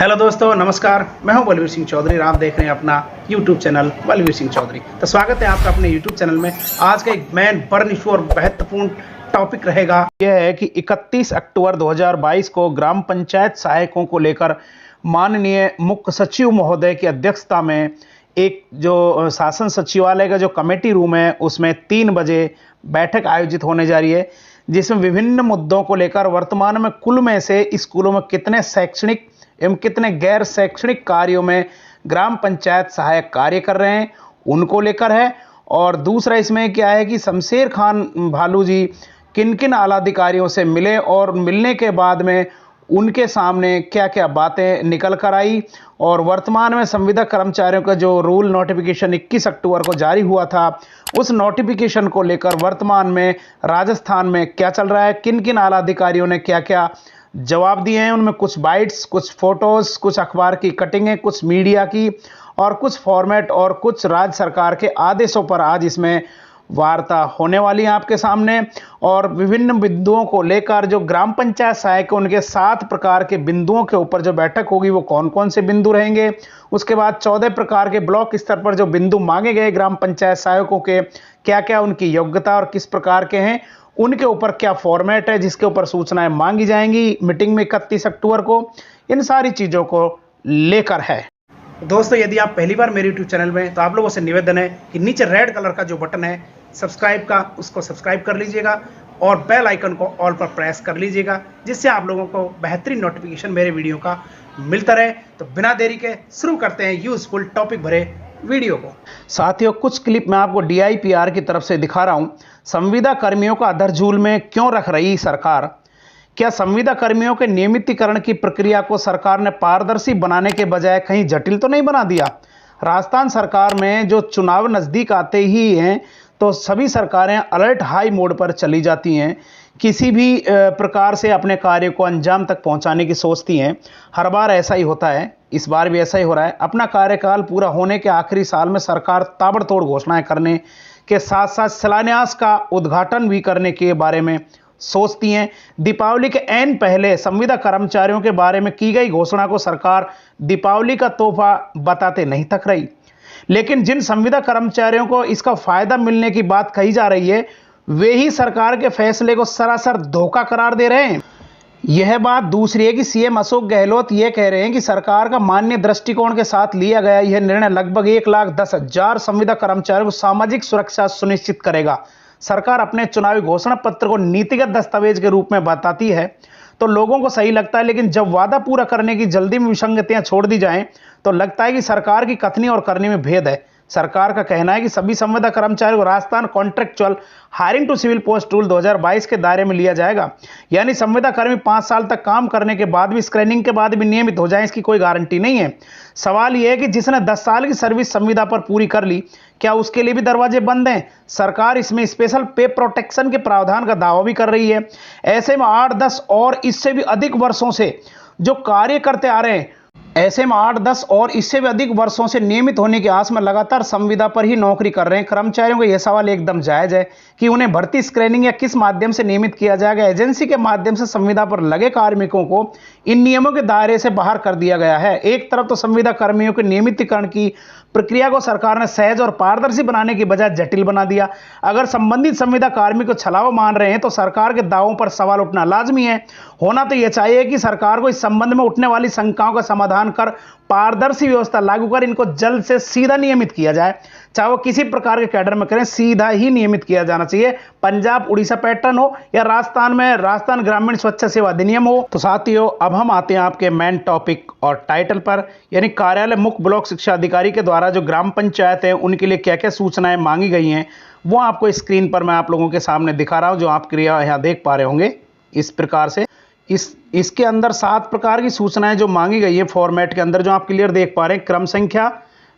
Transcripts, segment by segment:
Hello दोस्तों, नमस्कार। मैं हूं बलवीर सिंह चौधरी और आप देख रहे हैं अपना यूट्यूब चैनल बलवीर सिंह चौधरी। तो स्वागत है आपका अपने यूट्यूब चैनल में। आज का एक मेन बर्न इशू और महत्वपूर्ण टॉपिक रहेगा यह है कि 31 अक्टूबर 2022 को ग्राम पंचायत सहायकों को लेकर माननीय मुख्य सचिव महोदय की अध्यक्षता में एक जो शासन सचिवालय का जो कमेटी रूम है उसमें 3 बजे बैठक आयोजित होने जा रही है, जिसमें विभिन्न मुद्दों को लेकर वर्तमान में कुल में से स्कूलों में कितने शैक्षणिक एवं कितने गैर शैक्षणिक कार्यों में ग्राम पंचायत सहायक कार्य कर रहे हैं उनको लेकर है। और दूसरा इसमें क्या है कि शमशेर खान भालू जी किन किन आलाधिकारियों से मिले और मिलने के बाद में उनके सामने क्या क्या बातें निकल कर आई, और वर्तमान में संविदा कर्मचारियों का जो रूल नोटिफिकेशन 21 अक्टूबर को जारी हुआ था उस नोटिफिकेशन को लेकर वर्तमान में राजस्थान में क्या चल रहा है, किन किन आलाधिकारियों ने क्या क्या जवाब दिए हैं। उनमें कुछ बाइट्स, कुछ फोटोज, कुछ अखबार की कटिंगें, कुछ मीडिया की और कुछ फॉर्मेट और कुछ राज्य सरकार के आदेशों पर आज इसमें वार्ता होने वाली है आपके सामने। और विभिन्न बिंदुओं को लेकर जो ग्राम पंचायत सहायक उनके 7 प्रकार के बिंदुओं के ऊपर जो बैठक होगी वो कौन कौन से बिंदु रहेंगे। उसके बाद 14 प्रकार के ब्लॉक स्तर पर जो बिंदु मांगे गए ग्राम पंचायत सहायकों के, क्या क्या उनकी योग्यता और किस प्रकार के हैं, उनके ऊपर क्या फॉर्मेट है जिसके ऊपर सूचनाएं मांगी जाएंगी मीटिंग में 31 अक्टूबर को, इन सारी चीज़ों को लेकर है। दोस्तों, यदि आप पहली बार मेरे यूट्यूब चैनल में तो आप लोगों से निवेदन है कि नीचे रेड कलर का जो बटन है सब्सक्राइब का, उसको सब्सक्राइब कर लीजिएगा और बेल आइकन को ऑल पर प्रेस कर लीजिएगा, जिससे आप लोगों को बेहतरीन नोटिफिकेशन मेरे वीडियो का मिलता रहे। तो बिना देरी के शुरू करते हैं यूजफुल टॉपिक भरे वीडियो को। साथियों, कुछ क्लिप मैं आपको DIPR की तरफ से दिखा रहा हूं। संविदा कर्मियों का अधरझूल में क्यों रख रही सरकार? क्या संविदा कर्मियों के नियमितीकरण की प्रक्रिया को सरकार ने पारदर्शी बनाने के बजाय कहीं जटिल तो नहीं बना दिया? राजस्थान सरकार में जो चुनाव नजदीक आते ही हैं तो सभी सरकारें अलर्ट हाई मोड पर चली जाती हैं, किसी भी प्रकार से अपने कार्य को अंजाम तक पहुंचाने की सोचती हैं। हर बार ऐसा ही होता है, इस बार भी ऐसा ही हो रहा है। अपना कार्यकाल पूरा होने के आखिरी साल में सरकार ताबड़तोड़ घोषणाएं करने के साथ साथ शिलान्यास का उद्घाटन भी करने के बारे में सोचती हैं। दीपावली के ऐन पहले संविदा कर्मचारियों के बारे में की गई घोषणा को सरकार दीपावली का तोहफा बताते नहीं थक रही, लेकिन जिन संविदा कर्मचारियों को इसका फायदा मिलने की बात कही जा रही है वे ही सरकार के फैसले को सरासर धोखा करार दे रहे हैं। यह बात दूसरी है कि CM अशोक गहलोत यह कह रहे हैं कि सरकार का मान्य दृष्टिकोण के साथ लिया गया यह निर्णय लगभग 1,10,000 संविदा कर्मचारियों को सामाजिक सुरक्षा सुनिश्चित करेगा। सरकार अपने चुनावी घोषणा पत्र को नीतिगत दस्तावेज के रूप में बताती है तो लोगों को सही लगता है, लेकिन जब वादा पूरा करने की जल्दी में विसंगतियां छोड़ दी जाएं तो लगता है कि सरकार की कथनी और करनी में भेद है। सरकार का कहना है कि सभी संविदा कर्मचारियों को Rajasthan contractual hiring to civil post rule 2022 के दायरे में लिया जाएगा, यानी संविदा कर्मी 5 साल तक काम करने के बाद भी, स्क्रीनिंग के बाद भी नियमित हो जाए, इसकी कोई गारंटी नहीं है। सवाल यह है कि जिसने 10 साल की सर्विस संविदा पर पूरी कर ली, क्या उसके लिए भी दरवाजे बंद हैं? सरकार इसमें स्पेशल पे प्रोटेक्शन के प्रावधान का दावा भी कर रही है। ऐसे में 8-10 और इससे भी अधिक वर्षों से जो कार्य करते आ रहे हैं, ऐसे में 8-10 और इससे भी अधिक वर्षों से नियमित होने की आस में लगातार संविदा पर ही नौकरी कर रहे हैं कर्मचारियों का यह सवाल एकदम जायज है कि उन्हें भर्ती, स्क्रीनिंग या किस माध्यम से नियमित किया जाएगा। एजेंसी के माध्यम से संविदा पर लगे कार्मिकों को इन नियमों के दायरे से बाहर कर दिया गया है। एक तरफ तो संविदा कर्मियों के नियमितीकरण की प्रक्रिया को सरकार ने सहज और पारदर्शी बनाने की बजाय जटिल बना दिया। अगर संबंधित संविदा कार्मिक को छलावा मान रहे हैं तो सरकार के दावों पर सवाल उठना लाजमी है। होना तो यह चाहिए कि सरकार को इस संबंध में उठने वाली शंकाओं का समाधान कर पारदर्शी व्यवस्था लागू कर इनको जल्द से सीधा नियमित किया जाए। चाहे वो किसी प्रकार के कैडर में करें, सीधा ही नियमित किया जाना चाहिए। पंजाब उड़ीसा पैटर्न हो या राजस्थान में राजस्थान ग्रामीण स्वच्छ सेवा अधिनियम हो। तो साथियों, अब हम आते हैं आपके मेन टॉपिक और टाइटल पर, यानी कार्यालय मुख्य ब्लॉक शिक्षा अधिकारी के द्वारा जो ग्राम पंचायत है उनके लिए क्या क्या सूचनाएं मांगी गई हैं वो आपको स्क्रीन पर मैं आप लोगों के सामने दिखा रहा हूं, जो आप क्रिया यहाँ देख पा रहे होंगे। इस प्रकार से इसके अंदर 7 प्रकार की सूचनाएं जो मांगी गई है फॉर्मेट के अंदर, जो आप क्लियर देख पा रहे हैं। क्रम संख्या,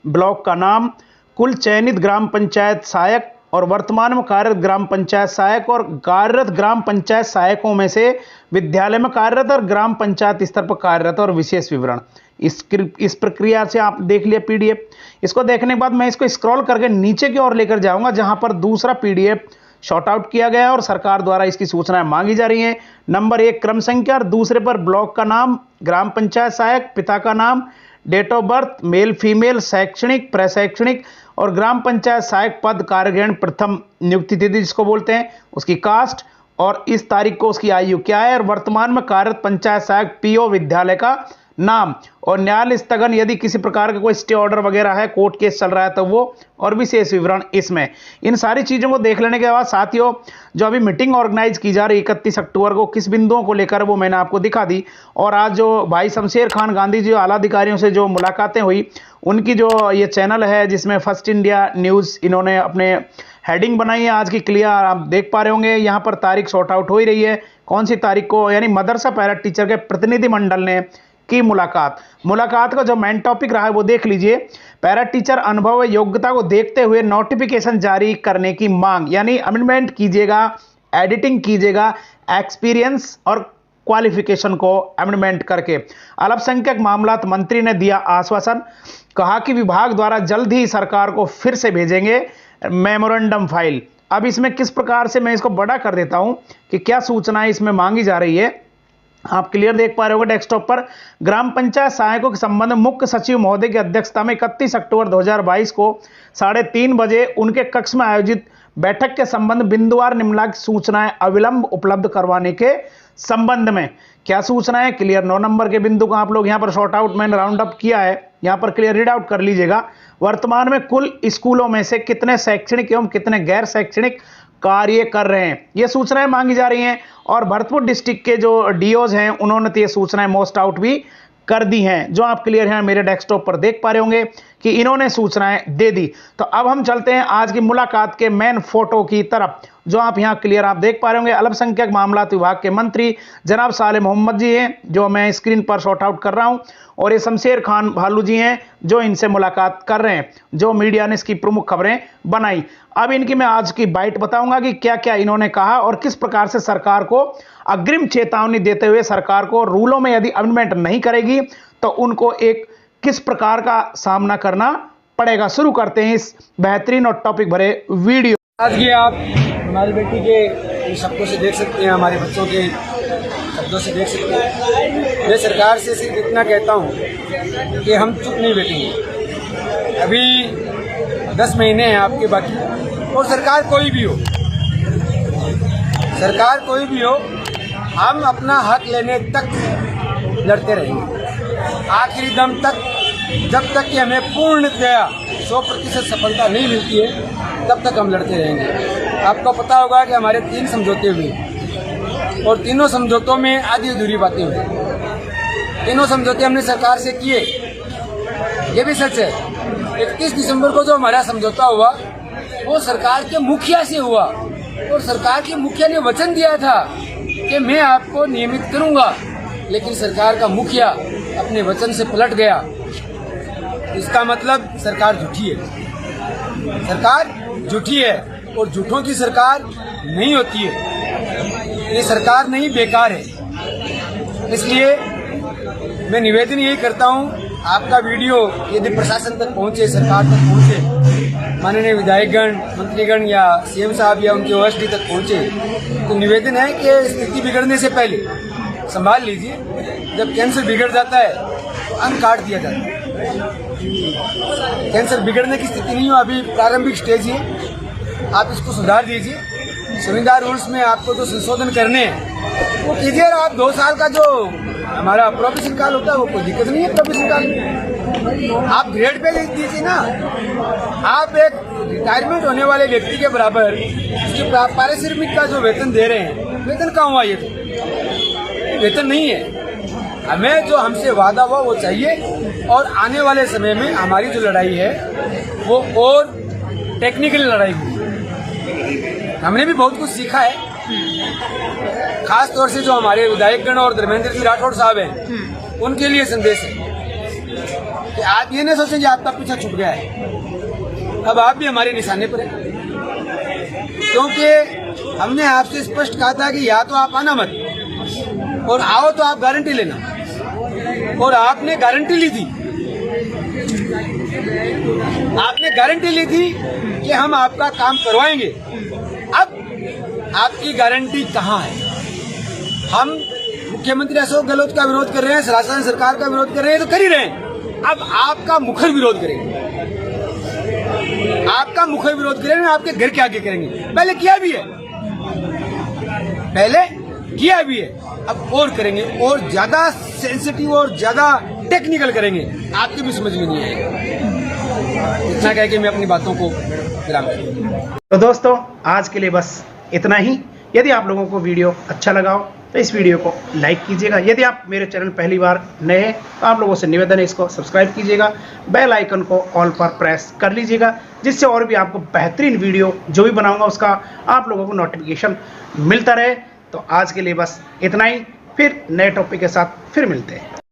ब्लॉक का नाम, कुल चयनित ग्राम पंचायत सहायक और वर्तमान में कार्यरत ग्राम पंचायत सहायक और कार्यरत ग्राम पंचायत सहायकों में से विद्यालय में कार्यरत और ग्राम पंचायत स्तर पर कार्यरत और विशेष विवरण। इस प्रक्रिया से आप देख लिया PDF। इसको देखने के बाद मैं इसको स्क्रॉल करके नीचे की ओर लेकर जाऊंगा, जहां पर दूसरा PDF शॉर्ट आउट किया गया है और सरकार द्वारा इसकी सूचनाएं मांगी जा रही हैं। नंबर 1 क्रम संख्या और दूसरे पर ब्लॉक का नाम, ग्राम पंचायत सहायक, पिता का नाम, date of birth, male female, शैक्षणिक प्रशैक्षणिक और ग्राम पंचायत सहायक पद कार्यग्रहण प्रथम नियुक्ति तिथि जिसको बोलते हैं, उसकी कास्ट और इस तारीख को उसकी आयु क्या है, और वर्तमान में कार्यरत पंचायत सहायक पीओ विद्यालय का नाम, और न्यायालय स्थगन यदि किसी प्रकार का कोई स्टे ऑर्डर वगैरह है, कोर्ट केस चल रहा है तो वो, और विशेष विवरण इसमें। इन सारी चीज़ों को देख लेने के बाद साथियों, जो अभी मीटिंग ऑर्गेनाइज की जा रही 31 अक्टूबर को, किस बिंदुओं को लेकर वो मैंने आपको दिखा दी। और आज जो भाई शमशेर खान गांधी जी आला अधिकारियों से जो मुलाकातें हुई, उनकी जो ये चैनल है जिसमें फर्स्ट इंडिया न्यूज़ इन्होंने अपने हेडिंग बनाई है आज की, क्लियर आप देख पा रहे होंगे। यहाँ पर तारीख सॉर्ट आउट हो ही रही है, कौन सी तारीख को, यानी मदरसा पैरा टीचर के प्रतिनिधि मंडल ने की मुलाकात का जो मेन टॉपिक रहा है वो देख लीजिए। पैरा टीचर अनुभव व योग्यता को देखते हुए नोटिफिकेशन जारी करने की मांग, यानी अमेंडमेंट कीजिएगा, एडिटिंग कीजिएगा, एक्सपीरियंस और क्वालिफिकेशन को अमेंडमेंट करके। अल्पसंख्यक मामलात मंत्री ने दिया आश्वासन, कहा कि विभाग द्वारा जल्द ही सरकार को फिर से भेजेंगे मेमोरेंडम फाइल। अब इसमें किस प्रकार से, मैं इसको बड़ा कर देता हूं कि क्या सूचनाएं इसमें मांगी जा रही है। आप क्लियर देख पा रहे होंगे डेस्कटॉप पर। ग्राम पंचायत सहायकों के संबंध में मुख्य सचिव महोदय की अध्यक्षता में 31 अक्टूबर 2022 को 3:30 बजे उनके कक्ष में आयोजित बैठक के संबंध बिंदुवार निम्नलिखित सूचनाएं अविलंब उपलब्ध करवाने के संबंध में। क्या सूचनाएं, क्लियर 9 नंबर के बिंदु को आप लोग यहां पर शॉर्ट आउट मैंने राउंड अप किया है, यहां पर क्लियर रीड आउट कर लीजिएगा। वर्तमान में कुल स्कूलों में से कितने शैक्षणिक एवं कितने गैर शैक्षणिक कार्य कर रहे हैं, ये सूचनाएं मांगी जा रही हैं। और भरतपुर डिस्ट्रिक्ट के जो डीओज हैं उन्होंने तो ये सूचनाएं मोस्ट आउट भी कर दी हैं, जो आप क्लियर हैं मेरे डेस्कटॉप पर देख पा रहे होंगे कि इन्होंने सूचनाएं दे दी। तो अब हम चलते हैं आज की मुलाकात के मेन फोटो की तरफ, जो आप यहां क्लियर आप देख पा रहे होंगे। अल्पसंख्यक मामलात विभाग के मंत्री जनाब साले मोहम्मद जी हैं, जो मैं स्क्रीन पर शॉर्ट आउट कर रहा हूं, और ये शमशेर खान भालू जी हैं जो इनसे मुलाकात कर रहे हैं, जो मीडिया ने इसकी प्रमुख खबरें बनाई। अब इनकी मैं आज की बाइट बताऊंगा कि क्या क्या इन्होंने कहा और किस प्रकार से सरकार को अग्रिम चेतावनी देते हुए सरकार को रूलों में यदि अमेंडमेंट नहीं करेगी तो उनको एक किस प्रकार का सामना करना पड़ेगा। शुरू करते हैं इस बेहतरीन और टॉपिक भरे वीडियो। आज ये आप हमारी बेटी के शब्दों से देख सकते हैं, हमारे बच्चों के शब्दों से देख सकते हैं। मैं सरकार से सिर्फ इतना कहता हूँ कि हम चुप नहीं बैठेंगे। अभी 10 महीने हैं आपके बाकी, और सरकार कोई भी हो, हम अपना हक लेने तक लड़ते रहेंगे, आखिरी दम तक, जब तक कि हमें पूर्णतया 100% सफलता नहीं मिलती है तब तक हम लड़ते रहेंगे। आपको पता होगा कि हमारे 3 समझौते हुए और तीनों समझौतों में आधी अधूरी बातें हुई। तीनों समझौते हमने सरकार से किए, ये भी सच है। 31 दिसंबर को जो हमारा समझौता हुआ वो सरकार के मुखिया से हुआ, और सरकार के मुखिया ने वचन दिया था कि मैं आपको नियमित करूंगा, लेकिन सरकार का मुखिया अपने वचन से पलट गया। इसका मतलब सरकार झूठी है, सरकार झूठी है, और झूठों की सरकार नहीं होती है, ये सरकार नहीं बेकार है। इसलिए मैं निवेदन यही करता हूँ, आपका वीडियो यदि प्रशासन तक पहुँचे, सरकार तक पहुँचे, माननीय विधायकगण, मंत्रीगण या सीएम साहब या उनके ओएसडी तक पहुँचे, तो निवेदन है कि स्थिति बिगड़ने से पहले संभाल लीजिए। जब कैंसर बिगड़ जाता है तो अंग काट दिया जाता है। कैंसर बिगड़ने की स्थिति नहीं हो, अभी प्रारंभिक स्टेज है, आप इसको सुधार दीजिए। संविधान रूल्स में आपको जो संशोधन करने हैं वो कीजिए। आप 2 साल का जो हमारा प्रोबेशन काल होता है वो कोई दिक्कत नहीं है। प्रोबेशन काल में आप ग्रेड पे लिख दीजिए ना, आप एक रिटायरमेंट होने वाले व्यक्ति के बराबर उसके पारिश्रमिक का जो वेतन दे रहे हैं, वेतन कहाँ हुआ? ये तो वेतन नहीं है। हमें जो हमसे वादा हुआ वो चाहिए, और आने वाले समय में हमारी जो लड़ाई है वो और टेक्निकल लड़ाई हुई। हमने भी बहुत कुछ सीखा है, खास तौर से जो हमारे विधायकगण और धर्मेंद्र जी राठौड़ साहब हैं, उनके लिए संदेश है कि आप ये न सोचें कि आपका पीछा छूट गया है, अब आप भी हमारे निशाने पर हैं। क्योंकि हमने आपसे स्पष्ट कहा था कि या तो आप आना मत, और आओ तो आप गारंटी लेना, और आपने गारंटी ली थी। आपने गारंटी ली थी कि हम आपका काम करवाएंगे। अब आपकी गारंटी कहाँ है? हम मुख्यमंत्री अशोक गहलोत का विरोध कर रहे हैं, शासन सरकार का विरोध कर रहे हैं, तो कर ही रहे हैं। अब आपका मुखर विरोध करेंगे, आपका मुखर विरोध करेंगे, आपके घर के आगे करेंगे। पहले किया भी है, अब और करेंगे, और ज्यादा सेंसिटिव और ज्यादा टेक्निकल करेंगे, आपके भी समझ में नहीं आएगा। इतना कह के मैं अपनी बातों को विराम करूंगा। तो दोस्तों आज के लिए बस इतना ही। यदि आप लोगों को वीडियो अच्छा लगा हो तो इस वीडियो को लाइक कीजिएगा। यदि आप मेरे चैनल पहली बार नए हैं तो आप लोगों से निवेदन है इसको सब्सक्राइब कीजिएगा, बेल आइकन को ऑल पर प्रेस कर लीजिएगा, जिससे और भी आपको बेहतरीन वीडियो जो भी बनाऊंगा उसका आप लोगों को नोटिफिकेशन मिलता रहे। तो आज के लिए बस इतना ही, फिर नए टॉपिक के साथ फिर मिलते हैं।